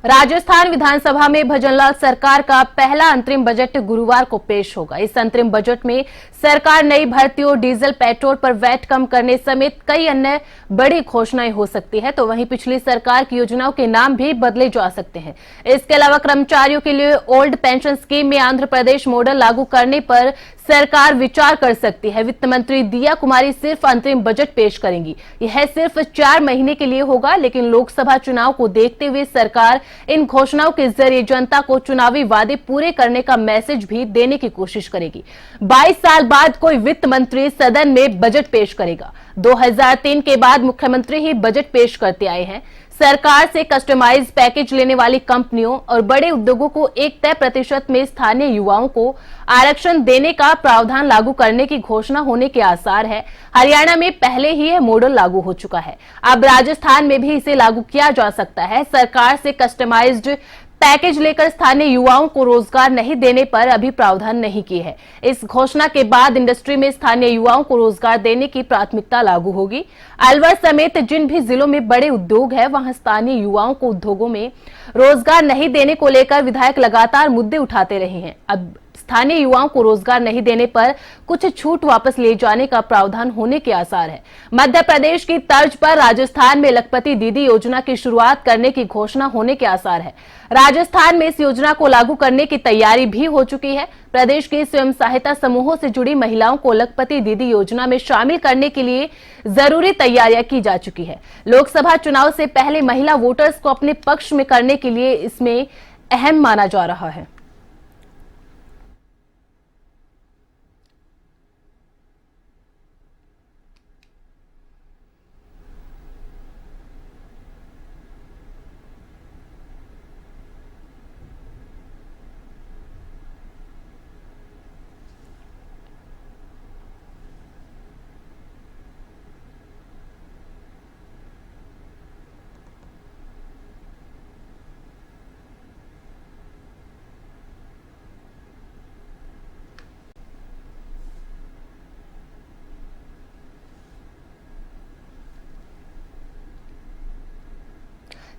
राजस्थान विधानसभा में भजनलाल सरकार का पहला अंतरिम बजट गुरुवार को पेश होगा। इस अंतरिम बजट में सरकार नई भर्तियों, डीजल, पेट्रोल पर वैट कम करने समेत कई अन्य बड़ी घोषणाएं हो सकती है, तो वहीं पिछली सरकार की योजनाओं के नाम भी बदले जा सकते हैं। इसके अलावा कर्मचारियों के लिए ओल्ड पेंशन स्कीम में आंध्र प्रदेश मॉडल लागू करने पर सरकार विचार कर सकती है। वित्त मंत्री दिया कुमारी सिर्फ अंतरिम बजट पेश करेंगी। यह सिर्फ 4 महीने के लिए होगा, लेकिन लोकसभा चुनाव को देखते हुए सरकार इन घोषणाओं के जरिए जनता को चुनावी वादे पूरे करने का मैसेज भी देने की कोशिश करेगी। 22 साल बाद कोई वित्त मंत्री सदन में बजट पेश करेगा। 2003 के बाद मुख्यमंत्री ही बजट पेश करते आए हैं। सरकार से कस्टमाइज पैकेज लेने वाली कंपनियों और बड़े उद्योगों को एक तय प्रतिशत में स्थानीय युवाओं को आरक्षण देने का प्रावधान लागू करने की घोषणा होने के आसार है। हरियाणा में पहले ही यह मॉडल लागू हो चुका है, अब राजस्थान में भी इसे लागू किया जा सकता है। सरकार से कस्टमाइज्ड पैकेज लेकर स्थानीय युवाओं को रोजगार नहीं देने पर अभी प्रावधान नहीं की है। इस घोषणा के बाद इंडस्ट्री में स्थानीय युवाओं को रोजगार देने की प्राथमिकता लागू होगी। अलवर समेत जिन भी जिलों में बड़े उद्योग है, वहां स्थानीय युवाओं को उद्योगों में रोजगार नहीं देने को लेकर विधायक लगातार मुद्दे उठाते रहे हैं। अब स्थानीय युवाओं को रोजगार नहीं देने पर कुछ छूट वापस ले जाने का प्रावधान होने के आसार है। मध्य प्रदेश की तर्ज पर राजस्थान में लखपति दीदी योजना की शुरुआत करने की घोषणा होने के आसार है। राजस्थान में इस योजना को लागू करने की तैयारी भी हो चुकी है। प्रदेश के स्वयं सहायता समूहों से जुड़ी महिलाओं को लखपति दीदी योजना में शामिल करने के लिए जरूरी तैयारियां की जा चुकी है। लोकसभा चुनाव से पहले महिला वोटर्स को अपने पक्ष में करने के लिए इसमें अहम माना जा रहा है।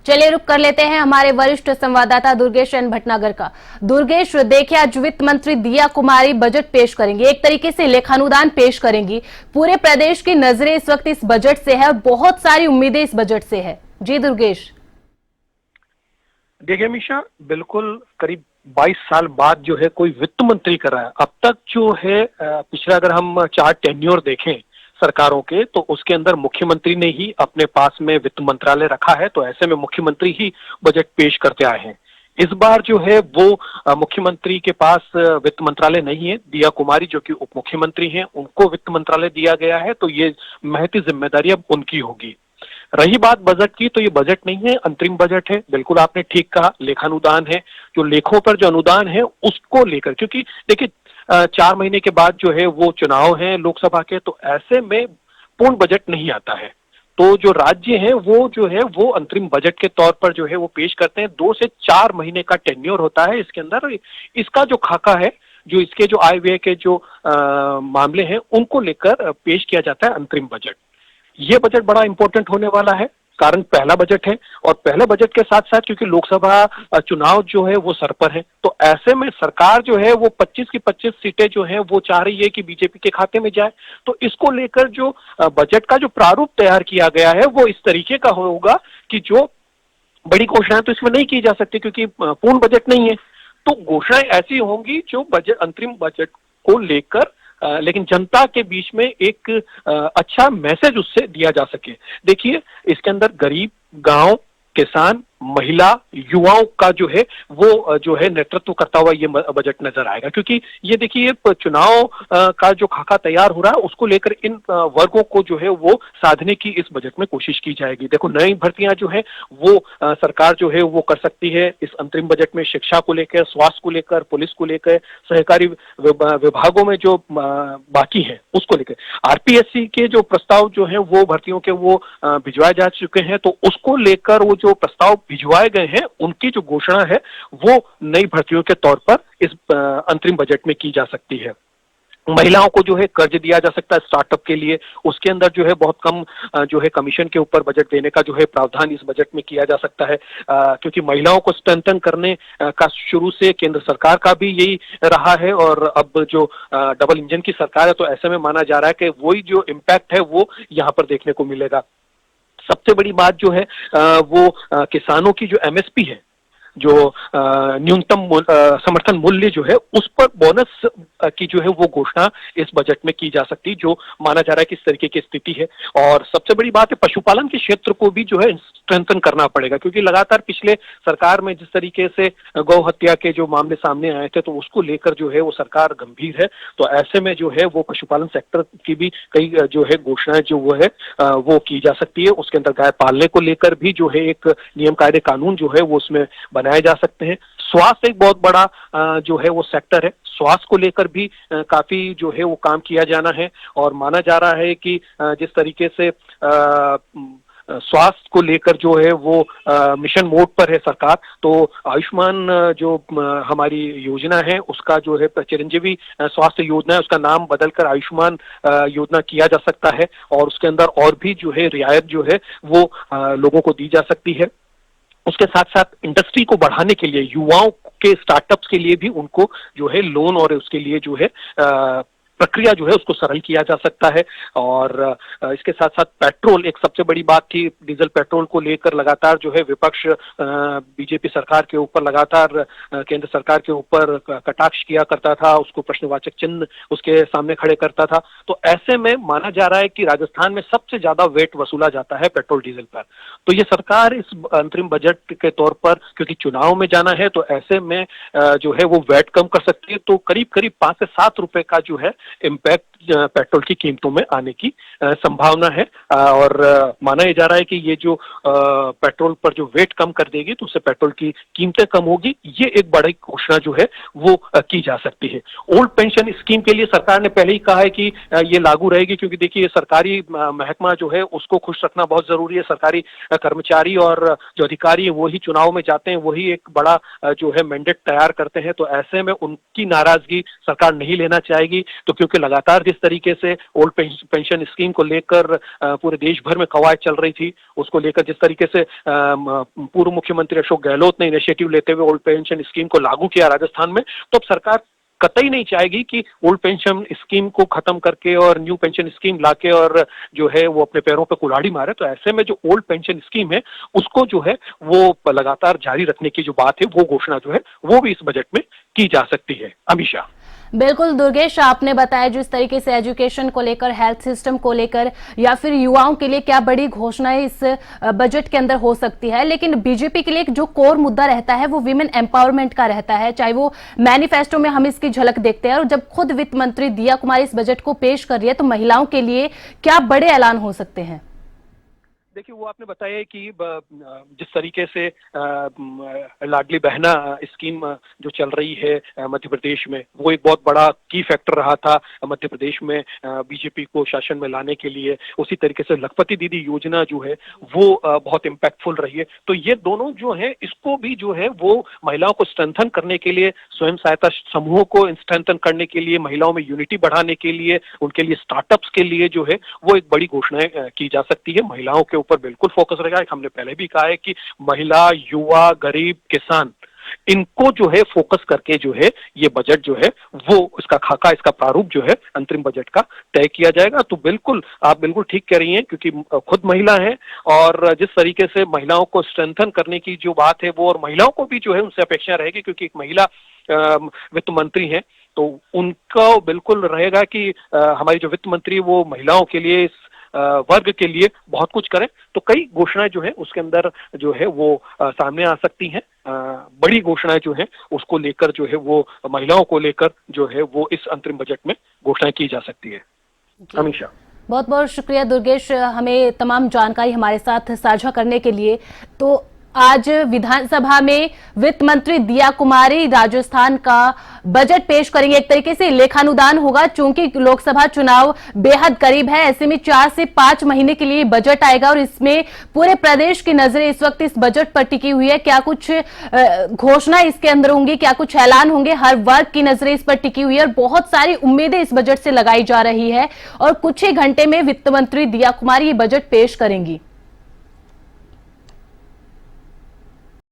चलिए रुक कर लेते हैं हमारे वरिष्ठ संवाददाता दुर्गेश एन भटनागर का। दुर्गेश, देखिए आज वित्त मंत्री दिया कुमारी बजट पेश करेंगे, एक तरीके से लेखानुदान पेश करेंगी। पूरे प्रदेश की नजरें इस वक्त इस बजट से है और बहुत सारी उम्मीदें इस बजट से है। जी दुर्गेश। देखिए मीशा, बिल्कुल करीब 22 साल बाद जो है कोई वित्त मंत्री कर रहा है। अब तक जो है पिछला अगर हम 4 टेन्योर देखें सरकारों के, तो उसके अंदर मुख्यमंत्री ने ही अपने पास में वित्त मंत्रालय रखा है, तो ऐसे में मुख्यमंत्री ही बजट पेश करते आए हैं। इस बार जो है वो मुख्यमंत्री के पास वित्त मंत्रालय नहीं है। दिया कुमारी जो कि उप मुख्यमंत्री हैं, उनको वित्त मंत्रालय दिया गया है, तो ये महती जिम्मेदारी अब उनकी होगी। रही बात बजट की, तो ये बजट नहीं है, अंतरिम बजट है। बिल्कुल आपने ठीक कहा, लेखानुदान है। जो लेखों पर जो अनुदान है उसको लेकर, क्योंकि देखिए 4 महीने के बाद जो है वो चुनाव है लोकसभा के, तो ऐसे में पूर्ण बजट नहीं आता है। तो जो राज्य हैं वो जो है वो अंतरिम बजट के तौर पर जो है वो पेश करते हैं। 2 से 4 महीने का टेन्योर होता है इसके अंदर। इसका जो खाका है, जो इसके जो आय व्यय के जो मामले हैं, उनको लेकर पेश किया जाता है अंतरिम बजट। ये बजट बड़ा इंपॉर्टेंट होने वाला है, कारण पहला बजट है, और पहले बजट के साथ साथ क्योंकि लोकसभा चुनाव जो है वो सर पर है, तो ऐसे में सरकार जो है वो 25 की 25 सीटें जो है वो चाह रही है कि बीजेपी के खाते में जाए। तो इसको लेकर जो बजट का जो प्रारूप तैयार किया गया है वो इस तरीके का होगा कि जो बड़ी घोषणाएं तो इसमें नहीं की जा सकती क्योंकि पूर्ण बजट नहीं है। तो घोषणाएं ऐसी होंगी जो बजट, अंतरिम बजट को लेकर लेकिन जनता के बीच में एक अच्छा मैसेज उससे दिया जा सके। देखिए इसके अंदर गरीब, गांव, किसान, महिला, युवाओं का जो है वो जो है नेतृत्व करता हुआ ये बजट नजर आएगा, क्योंकि ये देखिए चुनाव का जो खाका तैयार हो रहा है उसको लेकर इन वर्गों को जो है वो साधने की इस बजट में कोशिश की जाएगी। देखो नई भर्तियां जो है वो सरकार जो है वो कर सकती है इस अंतरिम बजट में। शिक्षा को लेकर, स्वास्थ्य को लेकर, पुलिस को लेकर, सहकारी विभागों में जो बाकी है उसको लेकर, आरपीएससी के जो प्रस्ताव जो है वो भर्तियों के वो भिजवाए जा चुके हैं, तो उसको लेकर वो जो प्रस्ताव भिजवाए गए हैं उनकी जो घोषणा है वो नई भर्तियों के तौर पर इस अंतरिम बजट में की जा सकती है। महिलाओं को जो है कर्ज दिया जा सकता है स्टार्टअप के लिए, उसके अंदर जो है बहुत कम जो है कमीशन के ऊपर बजट देने का जो है प्रावधान इस बजट में किया जा सकता है, क्योंकि महिलाओं को स्ट्रेंथन करने का शुरू से केंद्र सरकार का भी यही रहा है और अब जो डबल इंजन की सरकार है, तो ऐसे में माना जा रहा है कि वही जो इम्पैक्ट है वो यहाँ पर देखने को मिलेगा। सबसे बड़ी बात जो है वो किसानों की जो एमएसपी है, जो न्यूनतम समर्थन मूल्य जो है उस पर बोनस की जो है वो घोषणा इस बजट में की जा सकती है, जो माना जा रहा है कि इस तरीके की स्थिति है। और सबसे बड़ी बात है पशुपालन के क्षेत्र को भी जो है स्ट्रेंथन करना पड़ेगा, क्योंकि लगातार पिछले सरकार में जिस तरीके से गौ हत्या के जो मामले सामने आए थे, तो उसको लेकर जो है वो सरकार गंभीर है। तो ऐसे में जो है वो पशुपालन सेक्टर की भी कई जो है घोषणाएं जो वो है वो की जा सकती है। उसके अंदर गाय पालने को लेकर भी जो है एक नियम कायदे कानून जो है वो उसमें बनाए जा सकते हैं। स्वास्थ्य एक बहुत बड़ा जो है वो सेक्टर है, स्वास्थ्य को लेकर भी काफी जो है वो काम किया जाना है। और माना जा रहा है कि जिस तरीके से स्वास्थ्य को लेकर जो है वो मिशन मोड पर है सरकार, तो आयुष्मान जो हमारी योजना है उसका जो है चिरंजीवी स्वास्थ्य योजना है, उसका नाम बदलकर आयुष्मान योजना किया जा सकता है। और उसके अंदर और भी जो है रियायत जो है वो लोगों को दी जा सकती है। उसके साथ साथ इंडस्ट्री को बढ़ाने के लिए, युवाओं के स्टार्टअप्स के लिए भी उनको जो है लोन और उसके लिए जो है प्रक्रिया जो है उसको सरल किया जा सकता है। और इसके साथ साथ पेट्रोल एक सबसे बड़ी बात थी, डीजल पेट्रोल को लेकर लगातार जो है विपक्ष बीजेपी सरकार के ऊपर लगातार केंद्र सरकार के ऊपर कटाक्ष किया करता था, उसको प्रश्नवाचक चिन्ह उसके सामने खड़े करता था। तो ऐसे में माना जा रहा है कि राजस्थान में सबसे ज्यादा वेट वसूला जाता है पेट्रोल डीजल पर। तो ये सरकार इस अंतरिम बजट के तौर पर, क्योंकि चुनाव में जाना है, तो ऐसे में जो है वो वेट कम कर सकती है। तो करीब करीब 5 से 7 रुपए का जो है इम्पैक्ट पेट्रोल की कीमतों में आने की संभावना है। और माना जा रहा है कि ये जो पेट्रोल पर जो वेट कम कर देगी तो उससे पेट्रोल की कीमतें कम होगी। ये एक बड़ी घोषणा जो है वो की जा सकती है। ओल्ड पेंशन स्कीम के लिए सरकार ने पहले ही कहा है कि ये लागू रहेगी, क्योंकि देखिए सरकारी महकमा जो है उसको खुश रखना बहुत जरूरी है। सरकारी कर्मचारी और जो अधिकारी है वही चुनाव में जाते हैं, वही एक बड़ा जो है मैंडेट तैयार करते हैं। तो ऐसे में उनकी नाराजगी सरकार नहीं लेना चाहेगी। तो क्योंकि लगातार जिस तरीके से ओल्ड पेंशन स्कीम को लेकर पूरे देश भर में कवायद चल रही थी, उसको लेकर जिस तरीके से पूर्व मुख्यमंत्री अशोक गहलोत ने इनिशिएटिव लेते हुए ओल्ड पेंशन स्कीम को लागू किया राजस्थान में, तो अब सरकार कतई नहीं चाहेगी कि ओल्ड पेंशन स्कीम को खत्म करके और न्यू पेंशन स्कीम लाके और जो है वो अपने पैरों पे कुल्हाड़ी मारे। तो ऐसे में जो ओल्ड पेंशन स्कीम है उसको जो है वो लगातार जारी रखने की जो बात है, वो घोषणा जो है वो भी इस बजट में की जा सकती है। अमीषा, बिल्कुल दुर्गेश, आपने बताया जिस तरीके से एजुकेशन को लेकर, हेल्थ सिस्टम को लेकर या फिर युवाओं के लिए क्या बड़ी घोषणाएं इस बजट के अंदर हो सकती है। लेकिन बीजेपी के लिए जो कोर मुद्दा रहता है वो विमेन एम्पावरमेंट का रहता है, चाहे वो मैनिफेस्टो में हम इसकी झलक देखते हैं। और जब खुद वित्त मंत्री दिया कुमारी इस बजट को पेश कर रही है, तो महिलाओं के लिए क्या बड़े ऐलान हो सकते हैं? देखिए, वो आपने बताया कि जिस तरीके से लाडली बहना स्कीम जो चल रही है मध्य प्रदेश में, वो एक बहुत बड़ा की फैक्टर रहा था मध्य प्रदेश में बीजेपी को शासन में लाने के लिए। उसी तरीके से लखपति दीदी योजना जो है वो बहुत इम्पैक्टफुल रही है। तो ये दोनों जो है इसको भी जो है वो महिलाओं को स्ट्रेंथन करने के लिए, स्वयं सहायता समूहों को स्ट्रेंथन करने के लिए, महिलाओं में यूनिटी बढ़ाने के लिए, उनके लिए स्टार्टअप्स के लिए जो है वो एक बड़ी घोषणाएं की जा सकती है। महिलाओं के ऊपर बिल्कुल फोकस रहेगा। हमने पहले भी कहा है कि महिला, युवा, गरीब, किसान, इनको जो है फोकस करके जो है ये बजट जो है वो इसका खाका, इसका प्रारूप जो है अंतरिम बजट का तय किया जाएगा। तो बिल्कुल आप बिल्कुल ठीक कह रही हैं, क्योंकि खुद महिला है और जिस तरीके से महिलाओं को स्ट्रेंथन करने की जो बात है वो, और महिलाओं को भी जो है उनसे अपेक्षा रहेगी, क्योंकि एक महिला वित्त मंत्री है, तो उनका बिल्कुल रहेगा कि हमारी जो वित्त मंत्री वो महिलाओं के लिए, इस वर्ग के लिए बहुत कुछ करें। तो कई घोषणाएं जो है उसके अंदर जो है वो सामने आ सकती हैं। बड़ी घोषणाएं जो है उसको लेकर जो है वो महिलाओं को लेकर जो है वो इस अंतरिम बजट में घोषणाएं की जा सकती है। अमीषा, बहुत बहुत शुक्रिया दुर्गेश, हमें तमाम जानकारी हमारे साथ साझा करने के लिए। तो आज विधानसभा में वित्त मंत्री दिया कुमारी राजस्थान का बजट पेश करेंगे। एक तरीके से लेखानुदान होगा, चूंकि लोकसभा चुनाव बेहद करीब है। ऐसे में 4 से 5 महीने के लिए बजट आएगा और इसमें पूरे प्रदेश की नजरें इस वक्त इस बजट पर टिकी हुई है। क्या कुछ घोषणा इसके अंदर होंगी, क्या कुछ ऐलान होंगे, हर वर्ग की नजरें इस पर टिकी हुई है और बहुत सारी उम्मीदें इस बजट से लगाई जा रही है और कुछ ही घंटे में वित्त मंत्री दिया कुमारी ये बजट पेश करेंगी।